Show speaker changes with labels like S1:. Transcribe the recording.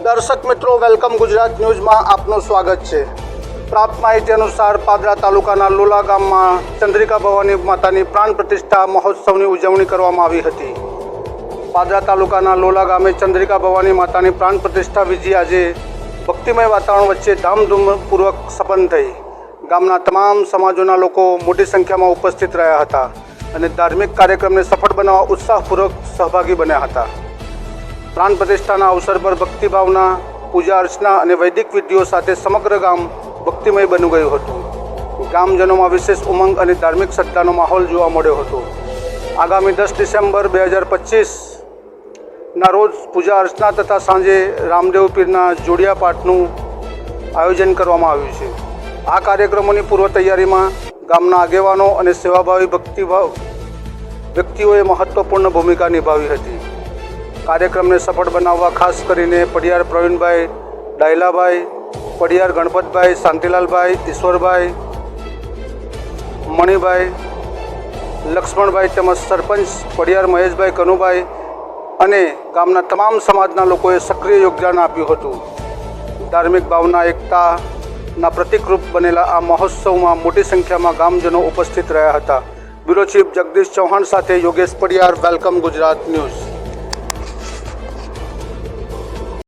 S1: દર્શક મિત્રો, વેલકમ ગુજરાત ન્યૂઝમાં આપનું સ્વાગત છે। પ્રાપ્ત માહિતી અનુસાર પાદરા તાલુકાના લોલા ગામમાં ચંદ્રિકા ભવાની માતાની પ્રાણ પ્રતિષ્ઠા મહોત્સવની ઉજવણી કરવામાં આવી હતી। પાદરા તાલુકાના લોલા ગામે ચંદ્રિકા ભવાની માતાની પ્રાણ પ્રતિષ્ઠા વિધિ આજે ભક્તિમય વાતાવરણ વચ્ચે ધામધૂમપૂર્વક સંપન્ન થઈ। ગામના તમામ સમાજોના લોકો મોટી સંખ્યામાં ઉપસ્થિત રહ્યા હતા અને ધાર્મિક કાર્યક્રમને સફળ બનાવવા ઉત્સાહપૂર્વક સહભાગી બન્યા હતા। પ્રાણ પ્રતિષ્ઠાના અવસર પર ભક્તિભાવના, પૂજા અર્ચના અને વૈદિક વિધિઓ સાથે સમગ્ર ગામ ભક્તિમય બની ગયું હતું। ગામજનોમાં વિશેષ ઉમંગ અને ધાર્મિક શ્રદ્ધાનો માહોલ જોવા મળ્યો હતો। આગામી 10 ડિસેમ્બર 2025ના રોજ પૂજા અર્ચના તથા સાંજે રામદેવ પીરના જોડિયા પાઠનું આયોજન કરવામાં આવ્યું છે। આ કાર્યક્રમોની પૂર્વ તૈયારીમાં ગામના આગેવાનો અને સેવાભાવી વ્યક્તિઓએ મહત્વપૂર્ણ ભૂમિકા નિભાવી હતી। કાર્યક્રમને સફળ બનાવવા ખાસ કરીને પડિયાર પ્રવીણભાઈ, ડાયલાભાઈ, પડિયાર ગણપતભાઈ, શાંતિલાલભાઈ, ઈશ્વરભાઈ, મણિભાઈ, લક્ષ્મણભાઈ તેમજ સરપંચ પડિયાર મહેશભાઈ, કનુભાઈ અને ગામના તમામ સમાજના લોકોએ સક્રિય યોગદાન આપ્યું હતું। ધાર્મિક ભાવના, એકતાના પ્રતિકરૂપ બનેલા આ મહોત્સવમાં મોટી સંખ્યામાં ગામજનો ઉપસ્થિત રહ્યા હતા। બ્યુરો ચીફ જગદીશ ચૌહાણ સાથે યોગેશ પડિયાર, વેલકમ ગુજરાત ન્યૂઝ।